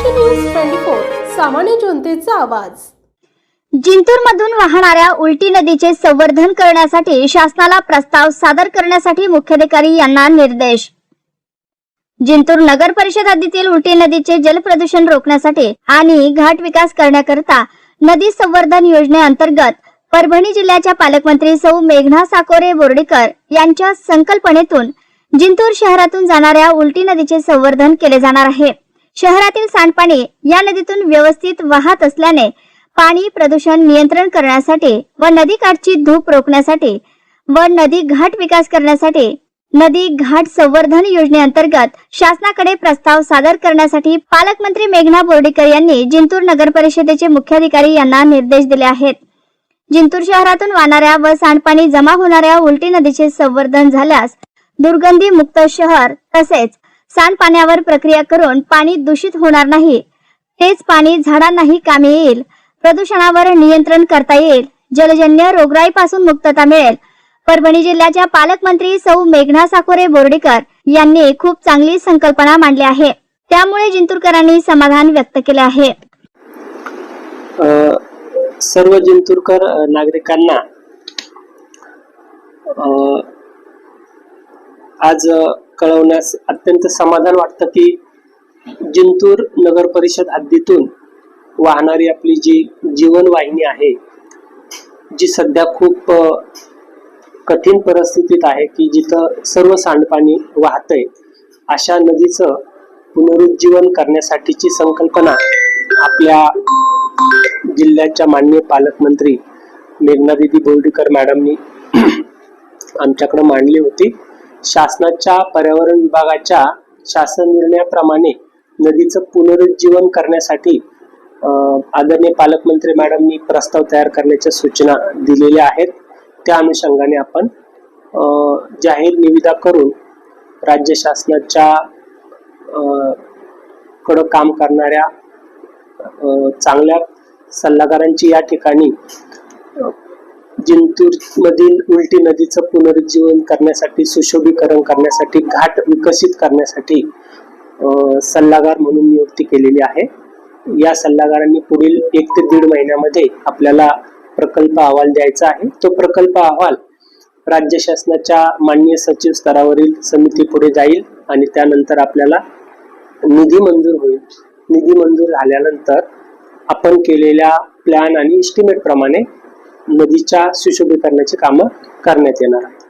Maharashtra news 24 सामान्य जनतेचा आवाज। जिंतूर मधून वाहणाऱ्या उलटी नदीचे संवर्धन करण्यासाठी शासनाला प्रस्ताव सादर करण्यासाठी मुख्याधिकारी यांना निर्देश। जिंतूर नगर परिषद हद्दीतील उलटी नदीचे जलप्रदूषण रोखण्यासाठी आणि घाट विकास करण्याकरता नदी संवर्धन योजनेअंतर्गत परभणी जिल्ह्याच्या पालकमंत्री सौ मेघना साकोरे बोर्डीकर यांच्या संकल्पनेतून जिंतूर शहरातून जाणाऱ्या उलटी नदीचे संवर्धन केले जाणार आहे। शहरातील सांडपाणी या नदीतून व्यवस्थित वाहत असल्याने पाणी प्रदूषण नियंत्रण करण्यासाठी व नदीकाठची धूप रोखण्यासाठी व नदी घाट विकास करण्यासाठी नदी घाट संवर्धन योजनेअंतर्गत शासनाकडे प्रस्ताव सादर करण्यासाठी पालकमंत्री मेघना बोर्डीकर यांनी जिंतूर नगर परिषदेचे मुख्याधिकारी यांना निर्देश दिले आहेत। जिंतूर शहरातून वाहणाऱ्या व सांडपाणी जमा होणाऱ्या उलटी नदीचे संवर्धन झाल्यास दुर्गंधी मुक्त शहर तसेच सांडपाण्यावर प्रक्रिया करून पाणी दूषित होणार नाही, तेच पाणी झाडांनाही कामी येईल, प्रदूषणावर नियंत्रण करता येईल, जलजन्य रोगराईपासून मुक्तता मिळेल। परभणी जिल्ह्याच्या पालकमंत्री सौ मेघना साकोरे बोर्डीकर यांनी खूप चांगली संकल्पना मांडली आहे, त्यामुळे जिंतूरकरांनी समाधान व्यक्त केले आहे। सर्व जिंतूरकर नागरिकांना आज कळवण्यास अत्यंत समाधान वाटतं की जिंतूर नगर परिषद हद्दीतून वाहणारी आपली जी जीवनवाहिनी आहे, जी सध्या खूप कठीण परिस्थितीत आहे की जिथं सर्व सांडपाणी वाहतंय, अशा नदीचं पुनरुज्जीवन करण्यासाठीची संकल्पना आपल्या जिल्ह्याच्या माननीय पालकमंत्री मेघना दीदी बोर्डीकर मॅडमनी आमच्याकडे मांडली होती। शासनाच्या पर्यावरण विभागाच्या शासन निर्णयाप्रमाणे नदीचं पुनरुज्जीवन करण्यासाठी आदरणीय पालकमंत्री मॅडमनी प्रस्ताव तयार करण्याच्या सूचना दिलेल्या आहेत। त्या अनुषंगाने आपण जाहीर निविदा करून राज्य शासनाच्या कडे काम करणाऱ्या चांगल्या सल्लागारांची या ठिकाणी जिंतूर मधील उलटी नदीचं पुनरुज्जीवन करण्यासाठी, सुशोभीकरण करण्यासाठी, घाट विकसित करण्यासाठी सल्लागार म्हणून नियुक्ती केलेली आहे। या सल्लागारांनी पुढील 1 ते 1.5 महिन्यामध्ये आपल्याला प्रकल्प अहवाल द्यायचा आहे। तो प्रकल्प अहवाल राज्य शासनाच्या माननीय सचिव स्तरावरील समिती पुढे जाईल आणि त्यानंतर आपल्याला निधी मंजूर होईल। निधी मंजूर झाल्यानंतर आपण केलेल्या प्लॅन आणि एस्टिमेट प्रमाणे नदीच्या सुशोभीकरणाची कामं करण्यात येणार आहेत।